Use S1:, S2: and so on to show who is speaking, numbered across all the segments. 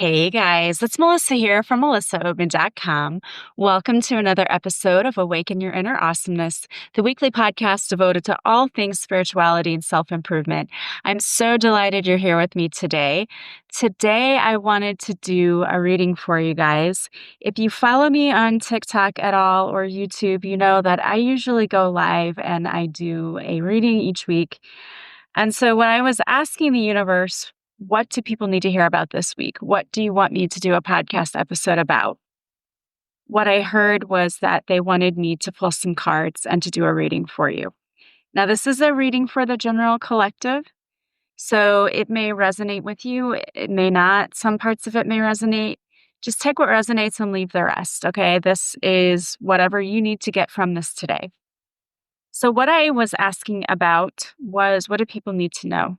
S1: Hey guys, it's Melissa here from melissaoben.com. Welcome to another episode of Awaken Your Inner Awesomeness, the weekly podcast devoted to all things spirituality and self-improvement. I'm so delighted you're here with me today. Today, I wanted to do a reading for you guys. If you follow me on TikTok at all or YouTube, you know that I usually go live and I do a reading each week. And so when I was asking the universe, what do people need to hear about this week? What do you want me to do a podcast episode about? What I heard was that they wanted me to pull some cards and to do a reading for you. Now, this is a reading for the general collective, so it may resonate with you. It may not. Some parts of it may resonate. Just take what resonates and leave the rest, okay? This is whatever you need to get from this today. So what I was asking about was, what do people need to know?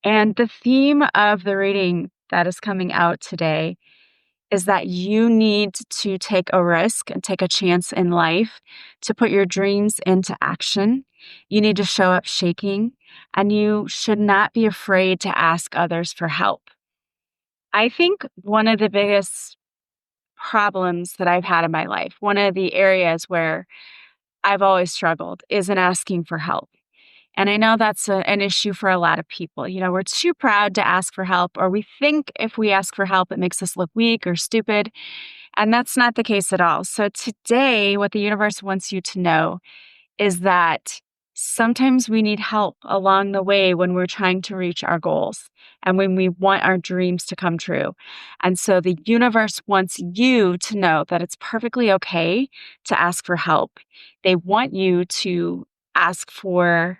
S1: And the theme of the reading that is coming out today is that you need to take a risk and take a chance in life to put your dreams into action. You need to show up shaking, and you should not be afraid to ask others for help. I think one of the biggest problems that I've had in my life, one of the areas where I've always struggled, is in asking for help. And I know that's an issue for a lot of people. You know, we're too proud to ask for help, or we think if we ask for help, it makes us look weak or stupid. And that's not the case at all. So today, what the universe wants you to know is that sometimes we need help along the way when we're trying to reach our goals and when we want our dreams to come true. And so the universe wants you to know that it's perfectly okay to ask for help. They want you to ask for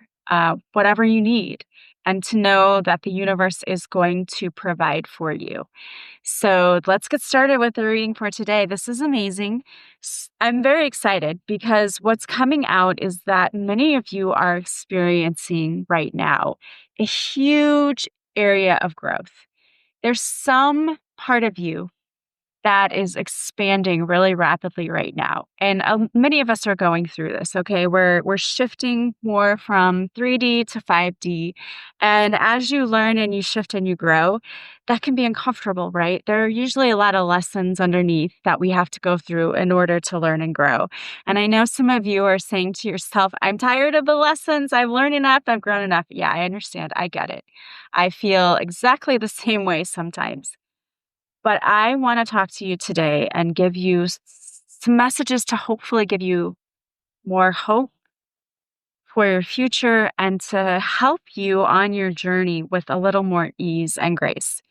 S1: whatever you need and to know that the universe is going to provide for you. So let's get started with the reading for today. This is amazing. I'm very excited because what's coming out is that many of you are experiencing right now a huge area of growth. There's some part of you that is expanding really rapidly right now. And many of us are going through this, okay? We're shifting more from 3D to 5D. And as you learn and you shift and you grow, that can be uncomfortable, right? There are usually a lot of lessons underneath that we have to go through in order to learn and grow. And I know some of you are saying to yourself, I'm tired of the lessons. I've learned enough. I've grown enough. Yeah, I understand. I get it. I feel exactly the same way sometimes. But I want to talk to you today and give you some messages to hopefully give you more hope for your future and to help you on your journey with a little more ease and grace.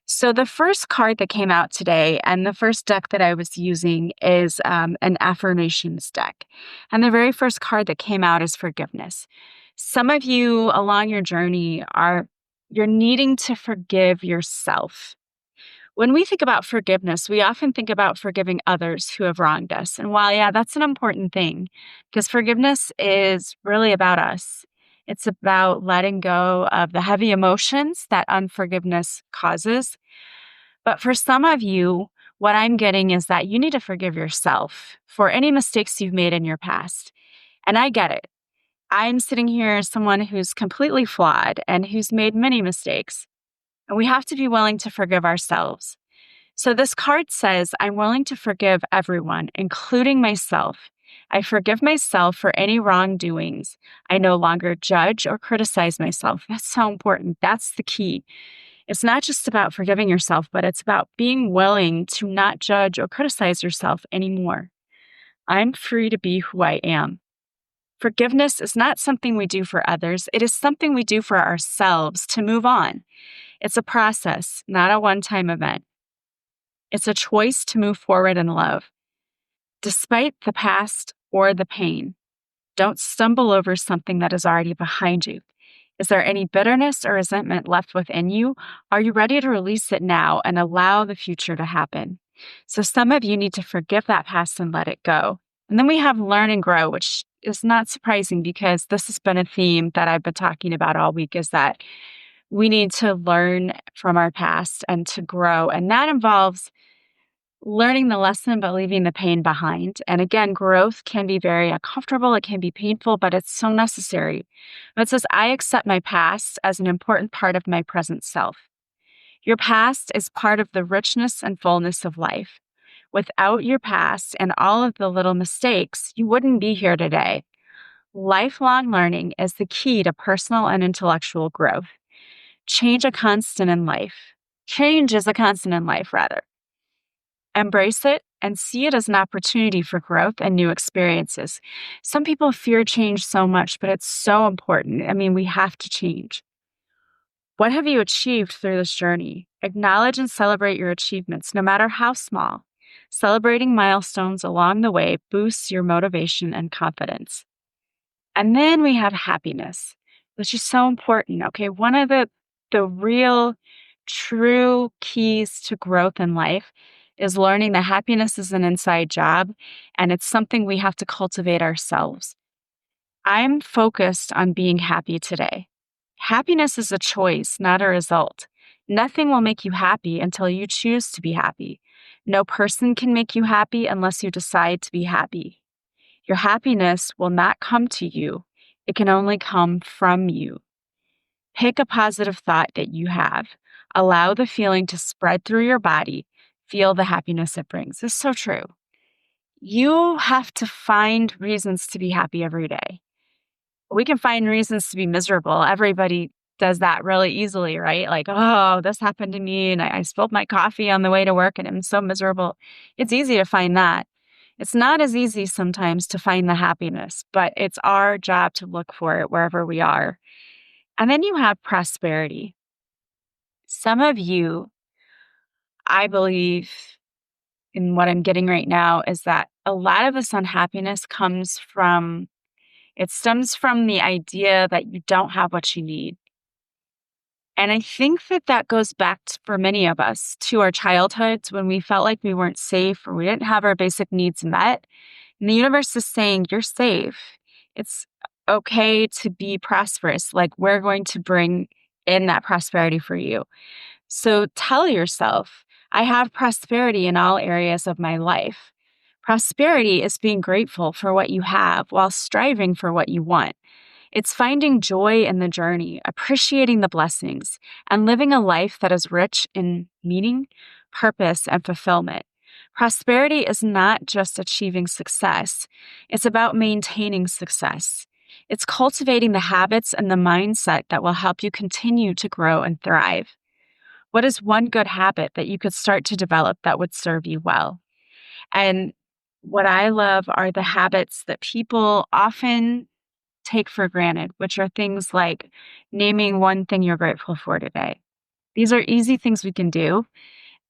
S1: So the first card that came out today and the first deck that I was using is an affirmations deck. And the very first card that came out is forgiveness. Some of you along your journey you're needing to forgive yourself. When we think about forgiveness, we often think about forgiving others who have wronged us. And while, yeah, that's an important thing because forgiveness is really about us. It's about letting go of the heavy emotions that unforgiveness causes. But for some of you, what I'm getting is that you need to forgive yourself for any mistakes you've made in your past. And I get it. I'm sitting here as someone who's completely flawed and who's made many mistakes. And we have to be willing to forgive ourselves. So this card says, I'm willing to forgive everyone, including myself. I forgive myself for any wrongdoings. I no longer judge or criticize myself. That's so important. That's the key. It's not just about forgiving yourself, but it's about being willing to not judge or criticize yourself anymore. I'm free to be who I am. Forgiveness is not something we do for others. It is something we do for ourselves to move on. It's a process, not a one-time event. It's a choice to move forward in love. Despite the past or the pain, don't stumble over something that is already behind you. Is there any bitterness or resentment left within you? Are you ready to release it now and allow the future to happen? So some of you need to forgive that past and let it go. And then we have learn and grow, which is not surprising because this has been a theme that I've been talking about all week, is that we need to learn from our past and to grow. And that involves learning the lesson, but leaving the pain behind. And again, growth can be very uncomfortable. It can be painful, but it's so necessary. It says, I accept my past as an important part of my present self. Your past is part of the richness and fullness of life. Without your past and all of the little mistakes, you wouldn't be here today. Lifelong learning is the key to personal and intellectual growth. Change a constant in life. Change is a constant in life, rather. Embrace it and see it as an opportunity for growth and new experiences. Some people fear change so much, but it's so important. I mean, we have to change. What have you achieved through this journey? Acknowledge and celebrate your achievements, no matter how small. Celebrating milestones along the way boosts your motivation and confidence. And then we have happiness, which is so important. Okay, one of the real true keys to growth in life is learning that happiness is an inside job and it's something we have to cultivate ourselves. I'm focused on being happy today. Happiness is a choice, not a result. Nothing will make you happy until you choose to be happy. No person can make you happy unless you decide to be happy. Your happiness will not come to you. It can only come from you. Pick a positive thought that you have. Allow the feeling to spread through your body. Feel the happiness it brings. It's so true. You have to find reasons to be happy every day. We can find reasons to be miserable. Everybody does that really easily, right? Like, oh, this happened to me and I spilled my coffee on the way to work and I'm so miserable. It's easy to find that. It's not as easy sometimes to find the happiness, but it's our job to look for it wherever we are. And then you have prosperity. Some of you, I believe in what I'm getting right now, is that a lot of this unhappiness stems from the idea that you don't have what you need. And I think that that goes back for many of us to our childhoods when we felt like we weren't safe or we didn't have our basic needs met. And the universe is saying, you're safe. It's okay to be prosperous. Like, we're going to bring in that prosperity for you. So tell yourself, I have prosperity in all areas of my life. Prosperity is being grateful for what you have while striving for what you want. It's finding joy in the journey, appreciating the blessings, and living a life that is rich in meaning, purpose, and fulfillment. Prosperity is not just achieving success, it's about maintaining success. It's cultivating the habits and the mindset that will help you continue to grow and thrive. What is one good habit that you could start to develop that would serve you well? And what I love are the habits that people often take for granted, which are things like naming one thing you're grateful for today. These are easy things we can do.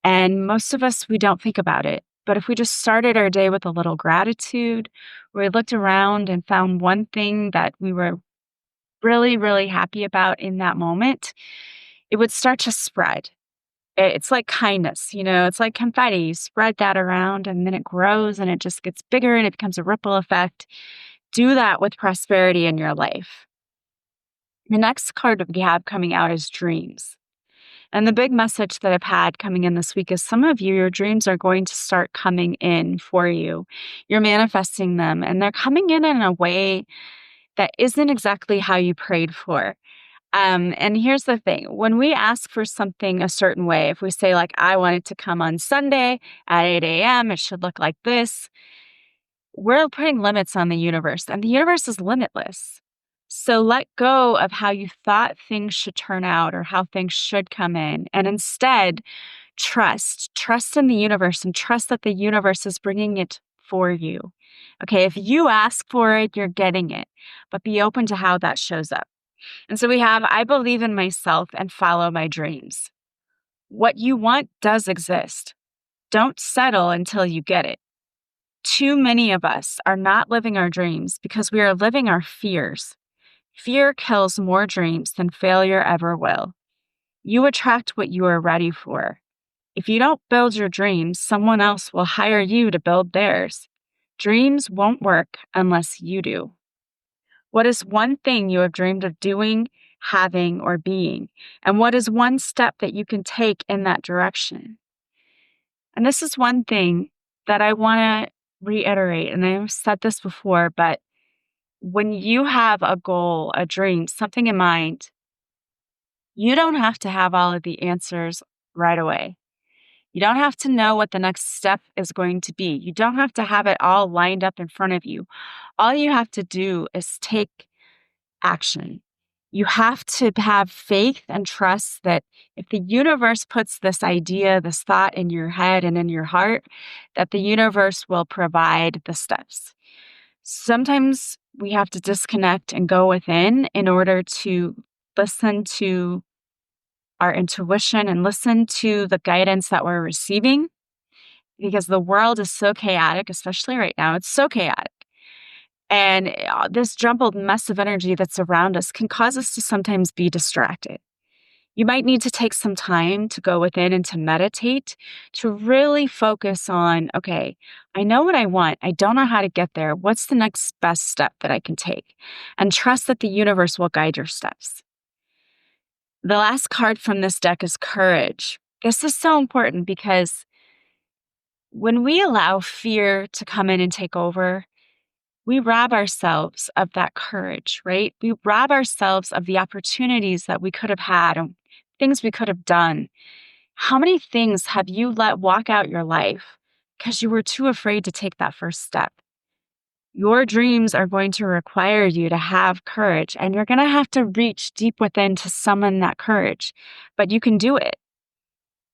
S1: And most of us, we don't think about it. But if we just started our day with a little gratitude, we looked around and found one thing that we were really, really happy about in that moment, it would start to spread. It's like kindness, it's like confetti. You spread that around and then it grows and it just gets bigger and it becomes a ripple effect. Do that with prosperity in your life. The next card we have coming out is dreams. And the big message that I've had coming in this week is some of you, your dreams are going to start coming in for you. You're manifesting them and they're coming in a way that isn't exactly how you prayed for. And here's the thing. When we ask for something a certain way, if we say like, I want it to come on Sunday at 8 a.m., it should look like this, we're putting limits on the universe and the universe is limitless. So let go of how you thought things should turn out or how things should come in. And instead, trust in the universe and trust that the universe is bringing it for you. Okay. If you ask for it, you're getting it, but be open to how that shows up. And so we have, I believe in myself and follow my dreams. What you want does exist. Don't settle until you get it. Too many of us are not living our dreams because we are living our fears. Fear kills more dreams than failure ever will. You attract what you are ready for. If you don't build your dreams, someone else will hire you to build theirs. Dreams won't work unless you do. What is one thing you have dreamed of doing, having, or being? And what is one step that you can take in that direction? And this is one thing that I want to reiterate, and I've said this before, but when you have a goal, a dream, something in mind, you don't have to have all of the answers right away. You don't have to know what the next step is going to be. You don't have to have it all lined up in front of you. All you have to do is take action. You have to have faith and trust that if the universe puts this idea, this thought in your head and in your heart, that the universe will provide the steps. Sometimes we have to disconnect and go within in order to listen to our intuition and listen to the guidance that we're receiving because the world is so chaotic, especially right now. It's so chaotic. And this jumbled mess of energy that's around us can cause us to sometimes be distracted. You might need to take some time to go within and to meditate, to really focus on, okay, I know what I want. I don't know how to get there. What's the next best step that I can take? And trust that the universe will guide your steps. The last card from this deck is courage. This is so important because when we allow fear to come in and take over, we rob ourselves of that courage, right? We rob ourselves of the opportunities that we could have had and things we could have done. How many things have you let walk out your life because you were too afraid to take that first step? Your dreams are going to require you to have courage, and you're going to have to reach deep within to summon that courage, but you can do it.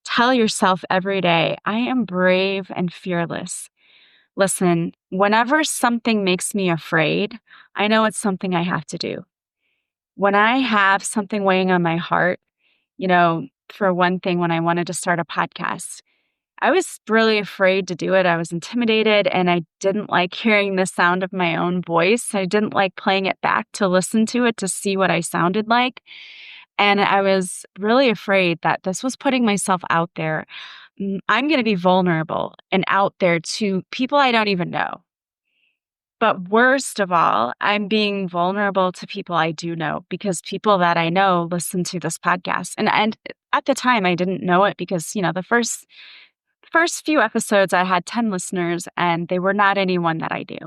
S1: Tell yourself every day, I am brave and fearless. Listen, whenever something makes me afraid, I know it's something I have to do. When I have something weighing on my heart, for one thing, when I wanted to start a podcast, I was really afraid to do it. I was intimidated and I didn't like hearing the sound of my own voice. I didn't like playing it back to listen to it to see what I sounded like. And I was really afraid that this was putting myself out there. I'm going to be vulnerable and out there to people I don't even know. But worst of all, I'm being vulnerable to people I do know because people that I know listen to this podcast. And at the time I didn't know it because, the first few episodes I had 10 listeners and they were not anyone that I do.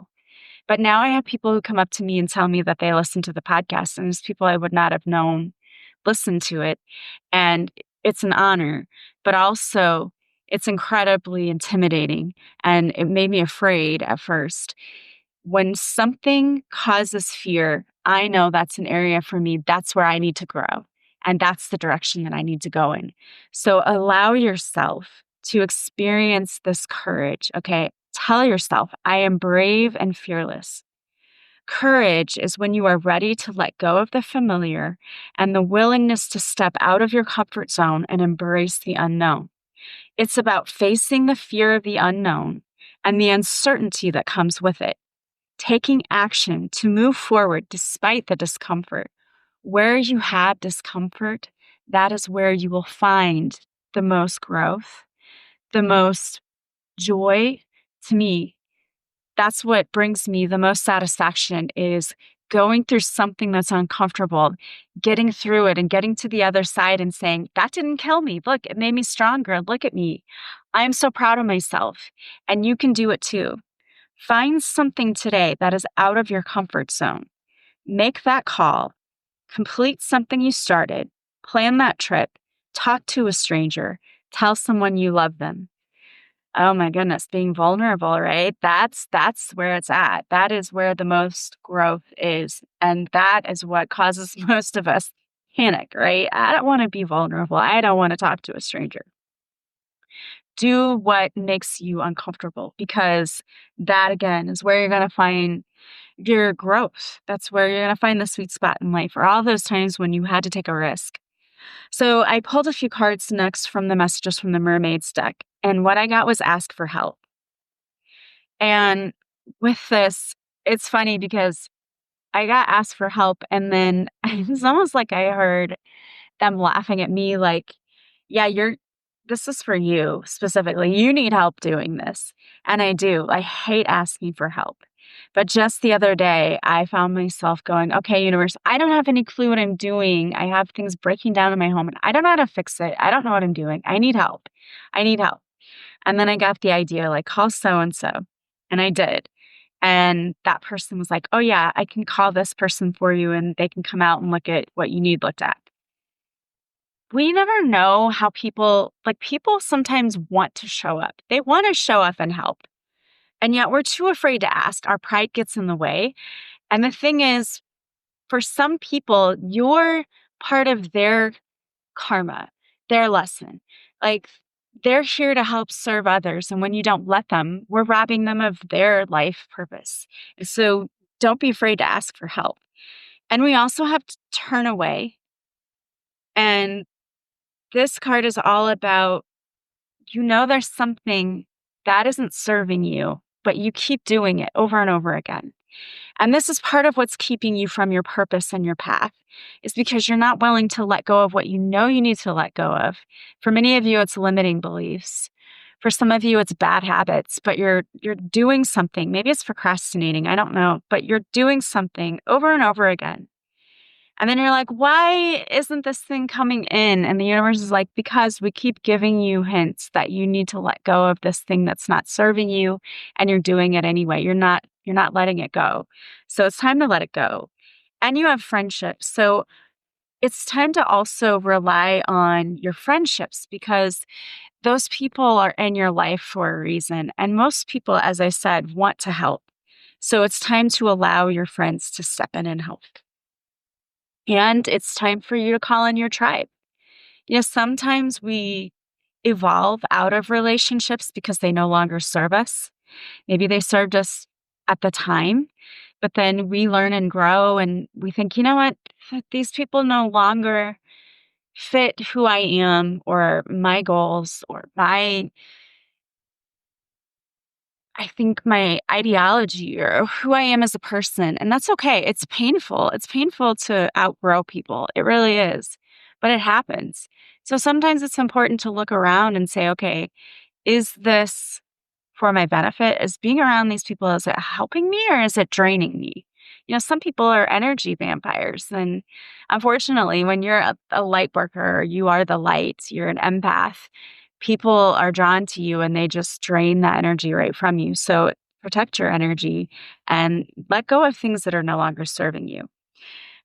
S1: But now I have people who come up to me and tell me that they listen to the podcast, and it's people I would not have known listen to it. And it's an honor, but also it's incredibly intimidating. And it made me afraid at first. When something causes fear, I know that's an area for me. That's where I need to grow. And that's the direction that I need to go in. So allow yourself to experience this courage. Okay. Tell yourself, I am brave and fearless. Courage is when you are ready to let go of the familiar and the willingness to step out of your comfort zone and embrace the unknown. It's about facing the fear of the unknown and the uncertainty that comes with it, taking action to move forward despite the discomfort. Where you have discomfort, that is where you will find the most growth, the most joy. To me, that's what brings me the most satisfaction is going through something that's uncomfortable, getting through it and getting to the other side and saying, that didn't kill me. Look, it made me stronger. Look at me. I am so proud of myself. And you can do it too. Find something today that is out of your comfort zone. Make that call. Complete something you started. Plan that trip. Talk to a stranger. Tell someone you love them. Oh my goodness, being vulnerable, right? That's where it's at. That is where the most growth is. And that is what causes most of us panic, right? I don't want to be vulnerable. I don't want to talk to a stranger. Do what makes you uncomfortable because that again is where you're going to find your growth. That's where you're going to find the sweet spot in life or all those times when you had to take a risk. So I pulled a few cards next from the messages from the Mermaids deck. And what I got was ask for help. And with this, it's funny because I got asked for help and then it's almost like I heard them laughing at me like, yeah, this is for you specifically. You need help doing this. And I do. I hate asking for help. But just the other day, I found myself going, okay, universe, I don't have any clue what I'm doing. I have things breaking down in my home and I don't know how to fix it. I don't know what I'm doing. I need help. I need help. And then I got the idea, like, call so and so. And I did. And that person was like, oh, yeah, I can call this person for you and they can come out and look at what you need looked at. we never know how people sometimes want to show up. They want to show up and help. And yet we're too afraid to ask. Our pride gets in the way. And the thing is, for some people, you're part of their karma, their lesson. Like they're here to help serve others. And when you don't let them, we're robbing them of their life purpose. And so don't be afraid to ask for help. And we also have to turn away. And this card is all about, there's something that isn't serving you, but you keep doing it over and over again. And this is part of what's keeping you from your purpose and your path, is because you're not willing to let go of what you know you need to let go of. For many of you, it's limiting beliefs. For some of you, it's bad habits, but you're doing something. Maybe it's procrastinating. I don't know, but you're doing something over and over again. And then you're like, why isn't this thing coming in? And the universe is like, because we keep giving you hints that you need to let go of this thing that's not serving you, and you're doing it anyway. You're not letting it go. So it's time to let it go. And you have friendships. So it's time to also rely on your friendships, because those people are in your life for a reason. And most people, as I said, want to help. So it's time to allow your friends to step in and help. And it's time for you to call in your tribe. Sometimes we evolve out of relationships because they no longer serve us. Maybe they served us at the time, but then we learn and grow and we think, you know what? These people no longer fit who I am or my goals or I think my ideology or who I am as a person. And that's okay. It's painful. It's painful to outgrow people. It really is. But it happens. So sometimes it's important to look around and say, okay, is this for my benefit? Is being around these people, is it helping me or is it draining me? Some people are energy vampires. And unfortunately, when you're a light worker, you are the light, you're an empath, people are drawn to you and they just drain that energy right from you. So protect your energy and let go of things that are no longer serving you.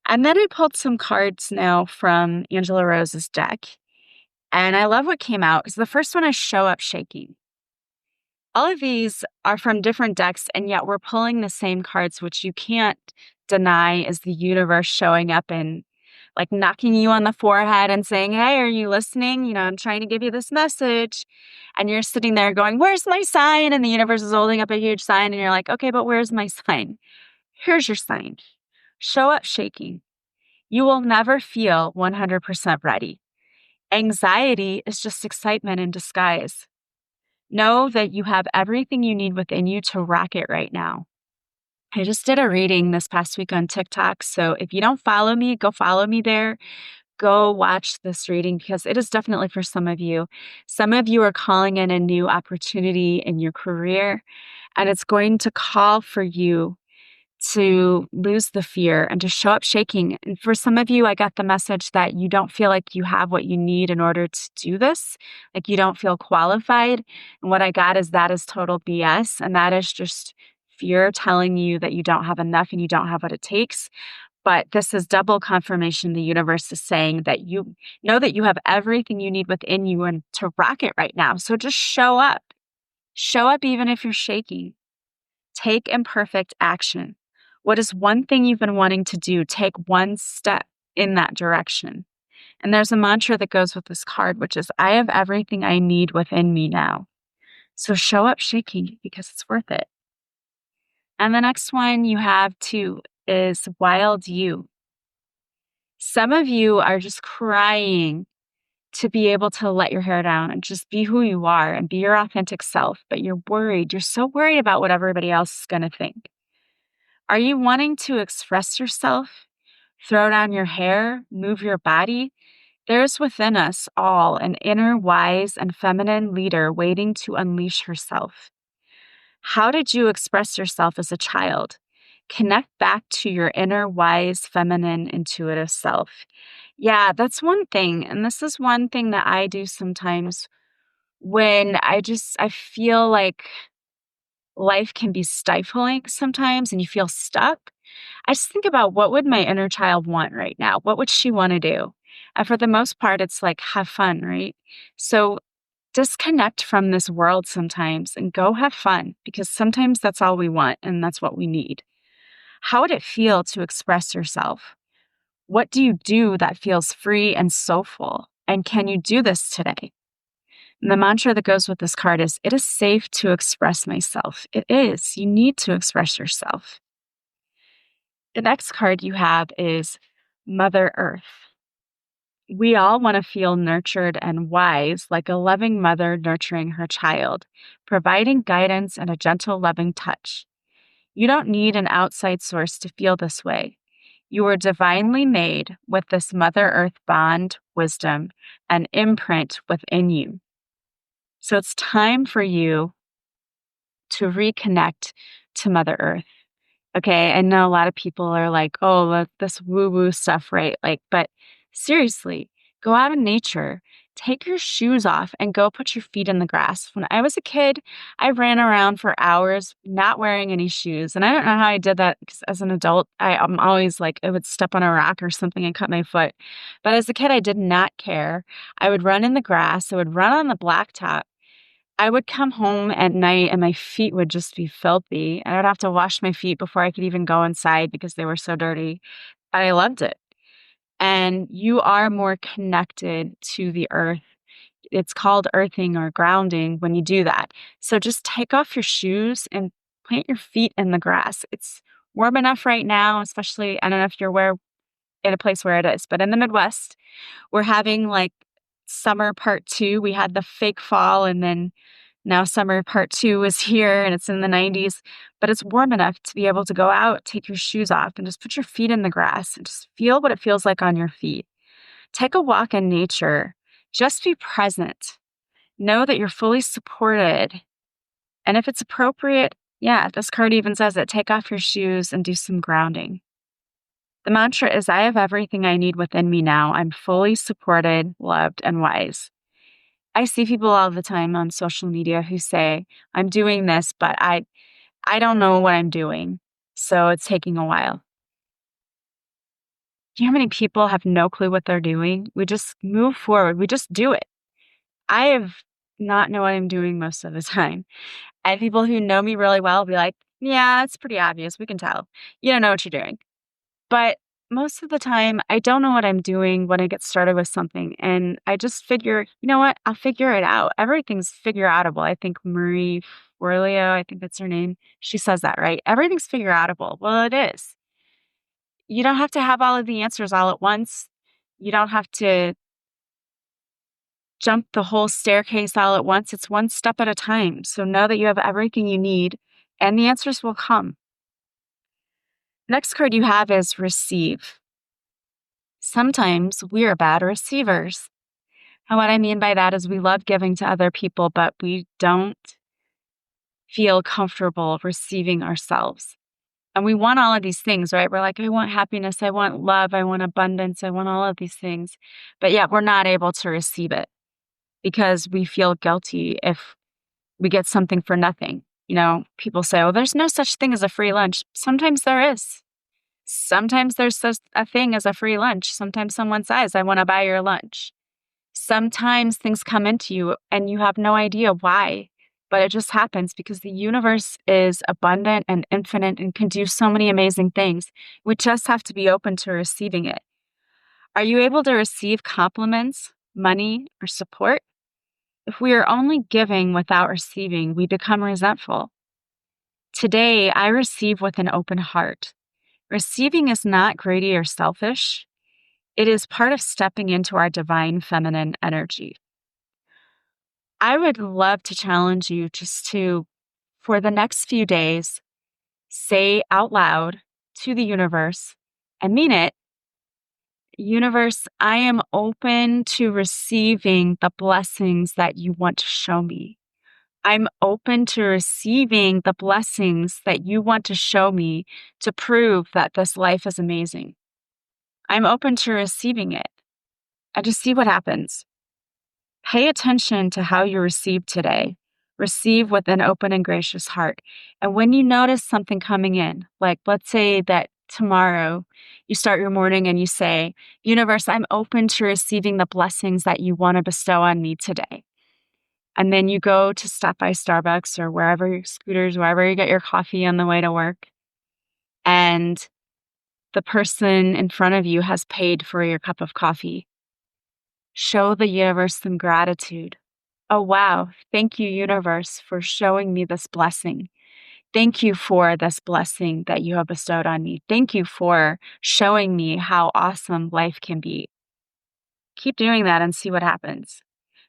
S1: And then I pulled some cards now from Angela Rose's deck. And I love what came out because the first one is show up shaking. All of these are from different decks, and yet we're pulling the same cards, which you can't deny is the universe showing up and like knocking you on the forehead and saying, hey, are you listening? I'm trying to give you this message. And you're sitting there going, where's my sign? And the universe is holding up a huge sign. And you're like, okay, but where's my sign? Here's your sign. Show up shaking. You will never feel 100% ready. Anxiety is just excitement in disguise. Know that you have everything you need within you to rock it right now. I just did a reading this past week on TikTok. So if you don't follow me, go follow me there. Go watch this reading because it is definitely for some of you. Some of you are calling in a new opportunity in your career, and it's going to call for you to lose the fear and to show up shaking. And for some of you, I got the message that you don't feel like you have what you need in order to do this, like you don't feel qualified. And what I got is that is total BS. And that is just fear telling you that you don't have enough and you don't have what it takes. But this is double confirmation. The universe is saying that you know that you have everything you need within you and to rock it right now. So just show up. Show up even if you're shaky. Take imperfect action. What is one thing you've been wanting to do? Take one step in that direction. And there's a mantra that goes with this card, which is, I have everything I need within me now. So show up shaking because it's worth it. And the next one you have too is wild you. Some of you are just crying to be able to let your hair down and just be who you are and be your authentic self, but you're worried. You're so worried about what everybody else is going to think. Are you wanting to express yourself, throw down your hair, move your body? There's within us all an inner wise and feminine leader waiting to unleash herself. How did you express yourself as a child? Connect back to your inner wise, feminine, intuitive self. Yeah, that's one thing. And this is one thing that I do sometimes when I feel like life can be stifling sometimes and you feel stuck. I just think about what would my inner child want right now? What would she want to do? And for the most part, it's like, have fun, right? So disconnect from this world sometimes and go have fun because sometimes that's all we want and that's what we need. How would it feel to express yourself? What do you do that feels free and soulful? And can you do this today? And the mantra that goes with this card is, it is safe to express myself. It is. You need to express yourself. The next card you have is Mother Earth. We all want to feel nurtured and wise, like a loving mother nurturing her child, providing guidance and a gentle, loving touch. You don't need an outside source to feel this way. You were divinely made with this Mother Earth bond, wisdom, and imprint within you. So it's time for you to reconnect to Mother Earth. Okay, I know a lot of people are like, oh, this woo-woo stuff, right? Like, but seriously, go out in nature, take your shoes off and go put your feet in the grass. When I was a kid, I ran around for hours not wearing any shoes. And I don't know how I did that because as an adult, I'm always like, I would step on a rock or something and cut my foot. But as a kid, I did not care. I would run in the grass, I would run on the blacktop. I would come home at night and my feet would just be filthy. And I would have to wash my feet before I could even go inside because they were so dirty. But I loved it. And you are more connected to the earth. It's called earthing or grounding when you do that. So just take off your shoes and plant your feet in the grass. It's warm enough right now, especially, I don't know if you're in a place where it is, but in the Midwest, we're having like summer part two. We had the fake fall and then now summer part two is here and it's in the 90s, but it's warm enough to be able to go out, take your shoes off and just put your feet in the grass and just feel what it feels like on your feet. Take a walk in nature. Just be present. Know that you're fully supported. And if it's appropriate, yeah, this card even says it, take off your shoes and do some grounding. The mantra is, I have everything I need within me now. I'm fully supported, loved, and wise. I see people all the time on social media who say, I'm doing this, but I don't know what I'm doing. So it's taking a while. Do you know how many people have no clue what they're doing? We just move forward. We just do it. I have not know what I'm doing most of the time. And people who know me really well will be like, yeah, it's pretty obvious. We can tell. You don't know what you're doing. But most of the time, I don't know what I'm doing when I get started with something. And I just figure, you know what? I'll figure it out. Everything's figure outable. I think Marie Forleo, I think that's her name. She says that, right? Everything's figure outable. Well, it is. You don't have to have all of the answers all at once. You don't have to jump the whole staircase all at once. It's one step at a time. So know that you have everything you need and the answers will come. Next card you have is receive. Sometimes we are bad receivers. And what I mean by that is we love giving to other people, but we don't feel comfortable receiving ourselves. And we want all of these things, right? We're like, I want happiness, I want love, I want abundance, I want all of these things. But yet we're not able to receive it because we feel guilty if we get something for nothing. You know, people say, oh, there's no such thing as a free lunch. Sometimes there is. Sometimes there's such a thing as a free lunch. Sometimes someone says, I want to buy your lunch. Sometimes things come into you and you have no idea why, but it just happens because the universe is abundant and infinite and can do so many amazing things. We just have to be open to receiving it. Are you able to receive compliments, money, or support? If we are only giving without receiving, we become resentful. Today, I receive with an open heart. Receiving is not greedy or selfish. It is part of stepping into our divine feminine energy. I would love to challenge you just to, for the next few days, say out loud to the universe, I mean it, universe, I am open to receiving the blessings that you want to show me. I'm open to receiving the blessings that you want to show me to prove that this life is amazing. I'm open to receiving it. And just see what happens. Pay attention to how you receive today. Receive with an open and gracious heart. And when you notice something coming in, like let's say that tomorrow, you start your morning and you say, Universe, I'm open to receiving the blessings that you want to bestow on me today. And then you go to stop by Starbucks or wherever your scooters, wherever you get your coffee on the way to work. And the person in front of you has paid for your cup of coffee. Show the universe some gratitude. Oh, wow. Thank you, universe, for showing me this blessing. Thank you for this blessing that you have bestowed on me. Thank you for showing me how awesome life can be. Keep doing that and see what happens.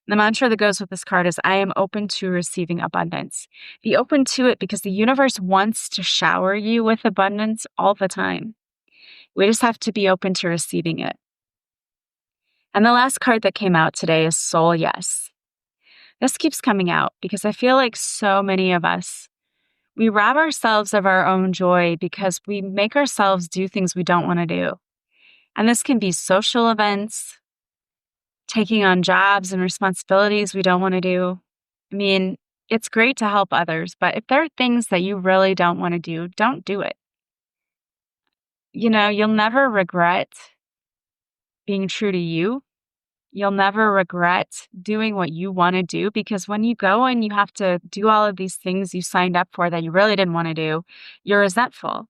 S1: The mantra that goes with this card is, I am open to receiving abundance. Be open to it because the universe wants to shower you with abundance all the time. We just have to be open to receiving it. And the last card that came out today is Soul Yes. This keeps coming out because I feel like so many of us, we rob ourselves of our own joy because we make ourselves do things we don't want to do. And this can be social events, taking on jobs and responsibilities we don't want to do. I mean, it's great to help others, but if there are things that you really don't want to do, don't do it. You'll never regret being true to you. You'll never regret doing what you want to do because when you go and you have to do all of these things you signed up for that you really didn't want to do, you're resentful.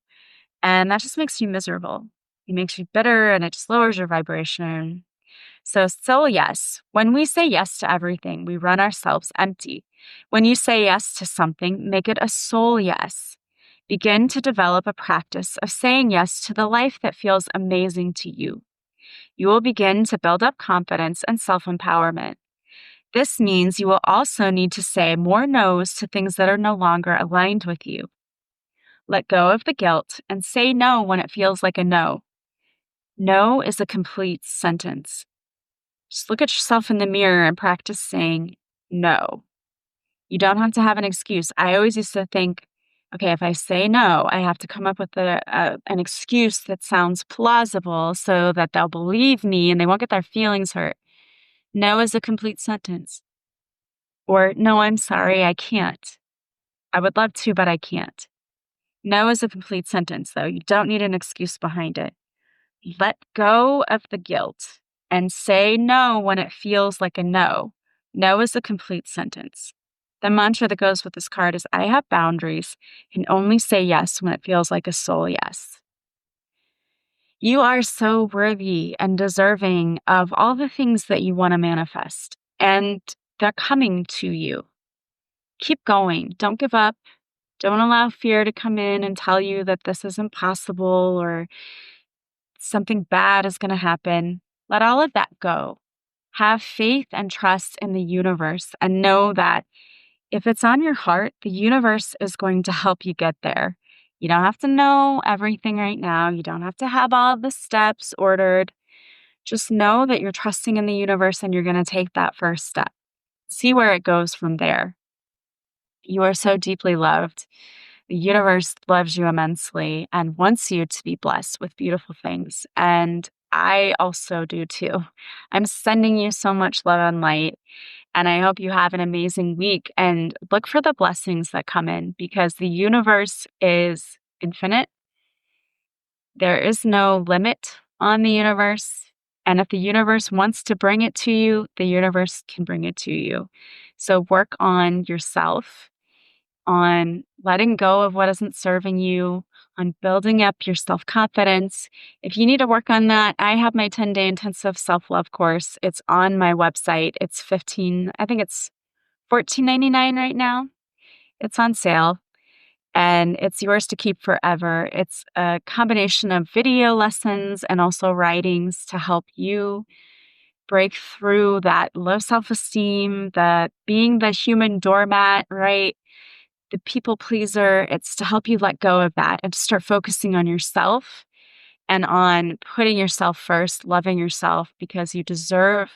S1: And that just makes you miserable. It makes you bitter and it just lowers your vibration. So yes, when we say yes to everything, we run ourselves empty. When you say yes to something, make it a soul yes. Begin to develop a practice of saying yes to the life that feels amazing to you. You will begin to build up confidence and self-empowerment. This means you will also need to say more no's to things that are no longer aligned with you. Let go of the guilt and say no when it feels like a no. No is a complete sentence. Just look at yourself in the mirror and practice saying no. You don't have to have an excuse. I always used to think, okay, if I say no, I have to come up with an excuse that sounds plausible so that they'll believe me and they won't get their feelings hurt. No is a complete sentence. Or, no, I'm sorry, I can't. I would love to, but I can't. No is a complete sentence, though. You don't need an excuse behind it. Let go of the guilt and say no when it feels like a no. No is a complete sentence. The mantra that goes with this card is, I have boundaries and only say yes when it feels like a soul yes. You are so worthy and deserving of all the things that you want to manifest, and they're coming to you. Keep going. Don't give up. Don't allow fear to come in and tell you that this is impossible or something bad is going to happen. Let all of that go. Have faith and trust in the universe and know that if it's on your heart, the universe is going to help you get there. You don't have to know everything right now. You don't have to have all the steps ordered. Just know that you're trusting in the universe and you're going to take that first step. See where it goes from there. You are so deeply loved. The universe loves you immensely and wants you to be blessed with beautiful things. And I also do too. I'm sending you so much love and light. And I hope you have an amazing week and look for the blessings that come in because the universe is infinite. There is no limit on the universe. And if the universe wants to bring it to you, the universe can bring it to you. So work on yourself, on letting go of what isn't serving you, on building up your self-confidence. If you need to work on that, I have my 10-day intensive self-love course. It's on my website. It's $14.99 right now. It's on sale and it's yours to keep forever. It's a combination of video lessons and also writings to help you break through that low self-esteem, the being the human doormat, right? The people pleaser. It's to help you let go of that and to start focusing on yourself and on putting yourself first, loving yourself because you deserve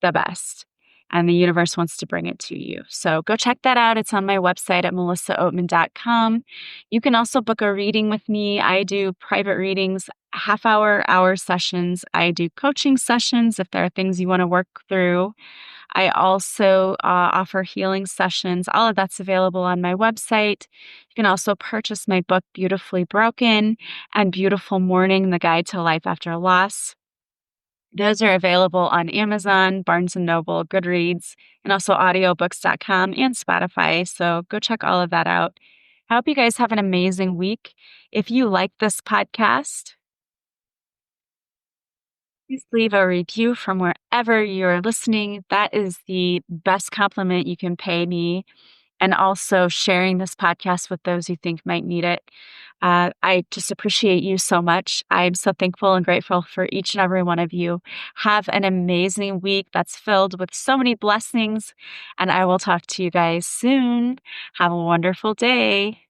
S1: the best and the universe wants to bring it to you. So go check that out. It's on my website at melissaoatman.com. You can also book a reading with me. I do private readings, half-hour, hour sessions. I do coaching sessions if there are things you want to work through. I also offer healing sessions. All of that's available on my website. You can also purchase my book, Beautifully Broken, and Beautiful Mourning, The Guide to Life After Loss. Those are available on Amazon, Barnes& and Noble, Goodreads, and also audiobooks.com and Spotify. So go check all of that out. I hope you guys have an amazing week. If you like this podcast, please leave a review from wherever you're listening. That is the best compliment you can pay me. And also sharing this podcast with those you think might need it. I just appreciate you so much. I'm so thankful and grateful for each and every one of you. Have an amazing week that's filled with so many blessings, and I will talk to you guys soon. Have a wonderful day.